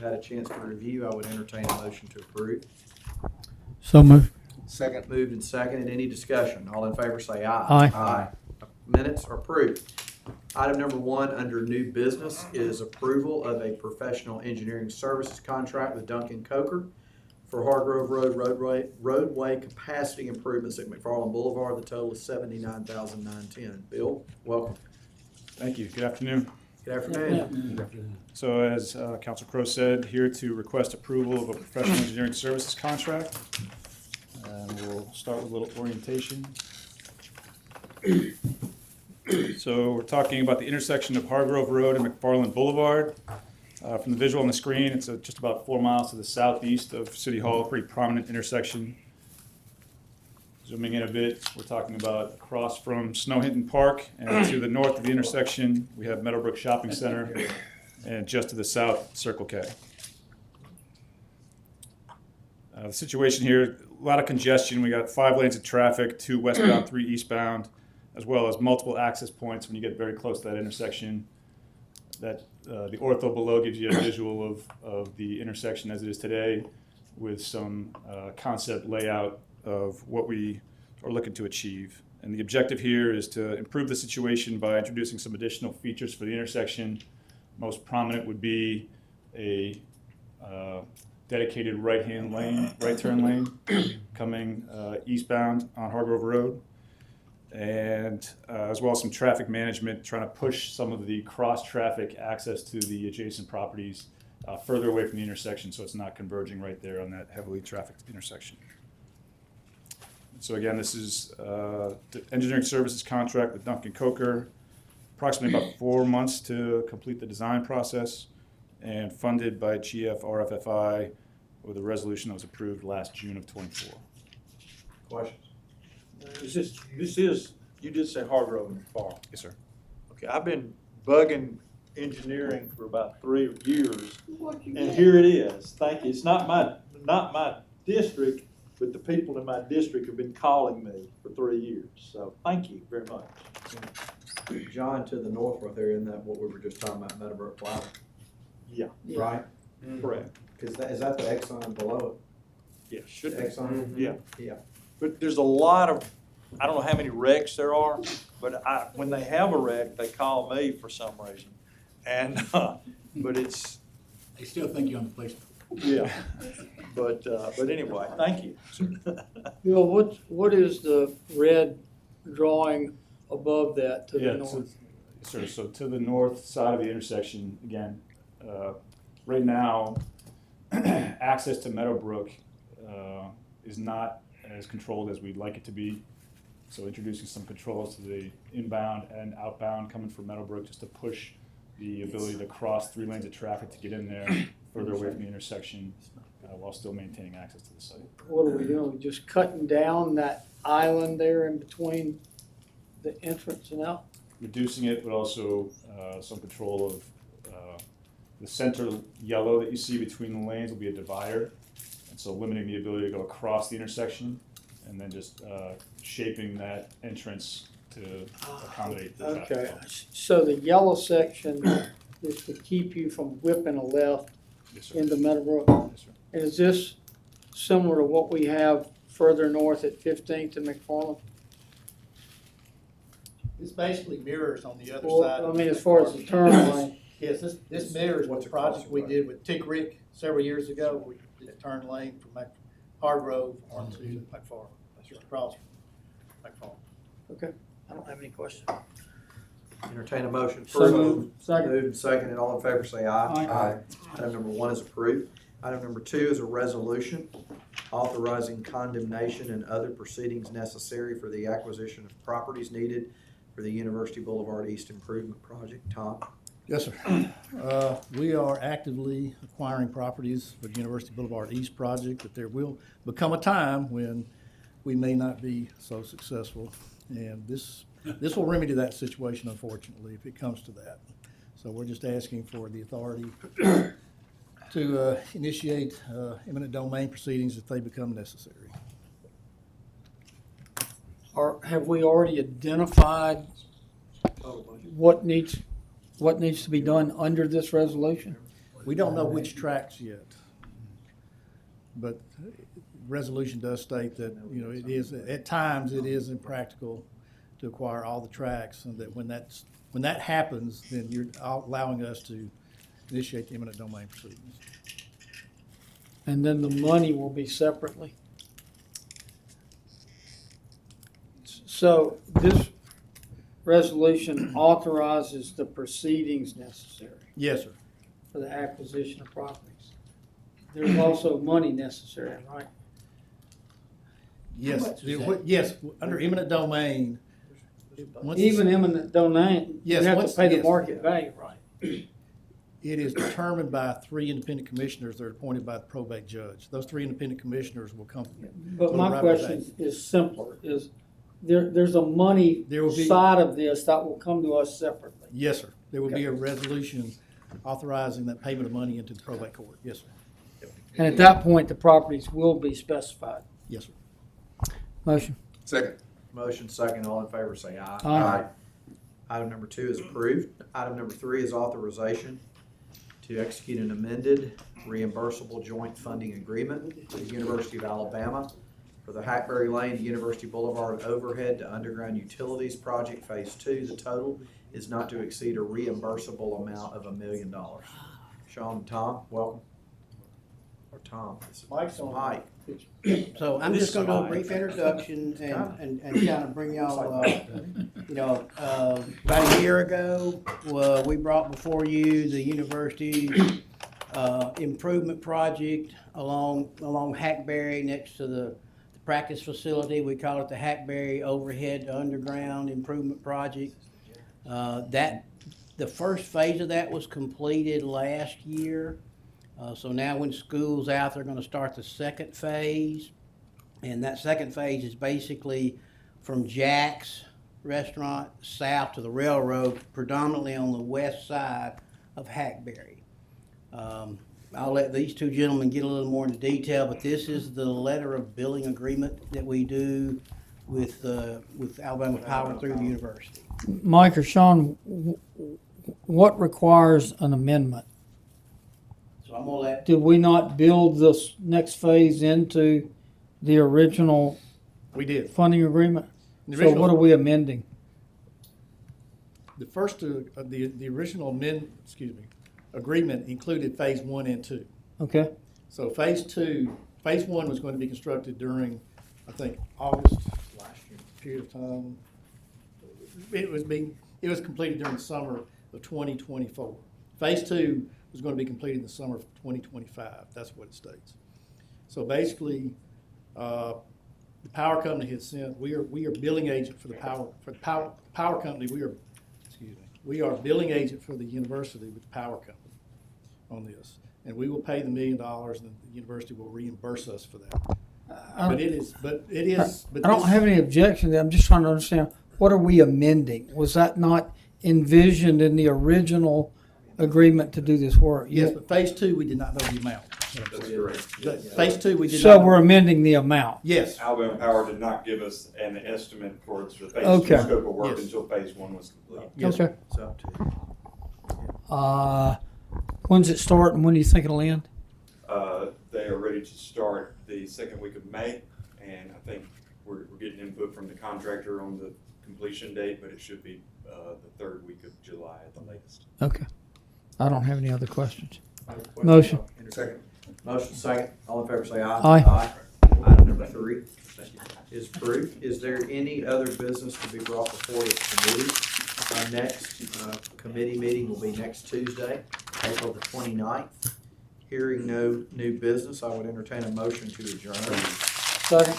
had a chance to review, I would entertain a motion to approve. So moved. Second moved and seconded. Any discussion? All in favor say aye. Aye. Aye. Minutes are approved. Item number 1 under new business is approval of a professional engineering services contract with Duncan Coker for Hargrove Road roadway capacity improvements at McFarland Boulevard. The total is $79,910. Bill, welcome. Thank you. Good afternoon. Good afternoon. So as Council Crowe said, here to request approval of a professional engineering services contract. And we'll start with a little orientation. So we're talking about the intersection of Hargrove Road and McFarland Boulevard. From the visual on the screen, it's just about 4 miles to the southeast of City Hall, a pretty prominent intersection. Zooming in a bit, we're talking about across from Snow Hinton Park, and to the north of the intersection, we have Meadowbrook Shopping Center, and just to the south, Circle K. The situation here, a lot of congestion. We got 5 lanes of traffic, 2 westbound, 3 eastbound, as well as multiple access points when you get very close to that intersection. That the ortho below gives you a visual of the intersection as it is today, with some concept layout of what we are looking to achieve. And the objective here is to improve the situation by introducing some additional features for the intersection. Most prominent would be a dedicated right turn lane coming eastbound on Hargrove Road. And as well as some traffic management, trying to push some of the cross-traffic access to the adjacent properties further away from the intersection, so it's not converging right there on that heavily trafficked intersection. So again, this is the engineering services contract with Duncan Coker, approximately about 4 months to complete the design process, and funded by GFRFFI with a resolution that was approved last June of '24. Questions? This is, you did say Hargrove and McFarland. Yes, sir. Okay, I've been bugging engineering for about 3 years, and here it is. Thank you. It's not my district, but the people in my district have been calling me for 3 years. So thank you very much. John, to the north right there, isn't that what we were just talking about, Meadowbrook Flower? Yeah, Right? correct. Is that the Exxon below Yeah, it? should The be. Exxon? Yeah. Yeah. But there's a lot of, I don't know how many wrecks there are, but when they have a wreck, they call me for some reason. And, but it's, They still think you're on the place. yeah. But anyway, thank you. Bill, what is the red drawing above that to the north? So to the north side of the intersection, again, right now, access to Meadowbrook is not as controlled as we'd like it to be. So introducing some controls to the inbound and outbound coming from Meadowbrook, just to push the ability to cross 3 lanes of traffic to get in there further away from the intersection while still maintaining access to the site. What are we doing? We just cutting down that island there in between the entrance and out? Reducing it, but also some control of the center yellow that you see between the lanes will be a divider. And so limiting the ability to go across the intersection, and then just shaping that entrance to accommodate the traffic. Okay, so the yellow section is to keep you from whipping a left Yes, sir. into Meadowbrook? Yes, sir. And is this similar to what we have further north at 15th and McFarland? This basically mirrors on the other Well, side. I mean, as far as the turn lane, Yes, this mirrors What's the it cost project you, we right? did with Tick Rick several years ago. We did a turn lane from Hargrove onto McFarland. That's just across from McFarland. okay, I don't have any questions. Entertain a motion. So moved. Second. Moved and seconded. All in favor say aye. Aye. Item number 1 is approved. Item number 2 is a resolution authorizing condemnation and other proceedings necessary for the acquisition of properties needed for the University Boulevard East Improvement Project. Tom? Yes, sir. We are actively acquiring properties for the University Boulevard East project, but there will become a time when we may not be so successful. And this will remedy that situation, unfortunately, if it comes to that. So we're just asking for the authority to initiate eminent domain proceedings if they become necessary. Or have we already identified what needs to be done under this resolution? We don't know which tracks yet. But resolution does state that, you know, it is, at times, it is impractical to acquire all the tracks, and that when that happens, then you're allowing us to initiate the eminent domain proceedings. And then the money will be separately. So this resolution authorizes the proceedings necessary Yes, sir. for the acquisition of properties. There's also money necessary, right? Yes, yes, under eminent domain. once Even eminent domain, you Yes, have to once- pay the yes. market value, right? It is determined by 3 independent commissioners that are appointed by the probate judge. Those 3 independent commissioners will come. But will my arrive at question that. is simpler, is there's a money There will be- side of this that will come to us separately. Yes, sir. There will be a resolution authorizing that payment of money into the probate court. Yes, sir. And at that point, the properties will be specified. Yes, sir. Motion. Second. Motion second, all in favor say aye. Aye. Item number 2 is approved. Item number 3 is authorization to execute an amended reimbursable joint funding agreement with the University of Alabama for the Hackberry Lane to University Boulevard overhead to underground utilities project phase 2. The total is not to exceed a reimbursable amount of $1 million. Sean and Tom, welcome. Or Tom, it's Mike's on. Mike. So I'm This just gonna do a slide. brief introduction and kind of bring y'all, you know, about a year ago, we brought before you the university's improvement project along Hackberry next to the practice facility. We call it the Hackberry Overhead to Underground Improvement Project. The first phase of that was completed last year. So now when school's out, they're gonna start the second phase. And that second phase is basically from Jack's Restaurant south to the railroad, predominantly on the west side of Hackberry. I'll let these 2 gentlemen get a little more into detail, but this is the letter of billing agreement that we do with Alabama Power through the university. Mike or Sean, what requires an amendment? So I'm gonna let, Did we not build this next phase into the original We did. funding agreement? The So what original- are we amending? The first, the original agreement included phase 1 and 2. Okay, So phase 1 was going to be constructed during, I think, August last year, period of time. It was completed during the summer of 2024. Phase 2 was going to be completed in the summer of 2025. That's what it states. So basically, the power company has sent, we are billing agent for the power company, we are billing agent for the university with the power company on this. And we will pay the $1 million and the university will reimburse us for that. I But don't have any objection to that. I'm just trying to understand, what are we amending? Was that not envisioned in the original agreement to do this work? Yes, but phase 2, we did not know the amount. That's correct. But phase 2, we did not. So know. we're amending the amount? Yes, Alabama Power did not give us an estimate for the phase 2 Okay. scope of work Yes. until phase 1 was complete. yes, Okay. It's up to you. When's it start and when do you think it'll end? They are ready to start the second week of May, and I think we're getting input from the contractor on the completion date, but it should be the third week of July at the latest. Okay. I don't have any other questions. Motion. Second. Motion second, all in favor say aye. Aye. Item number 3 is approved. Is there any other business to be brought before this committee? Our next committee meeting will be next Tuesday, April the 29th. Hearing no new business, I would entertain a motion to adjourn. Second.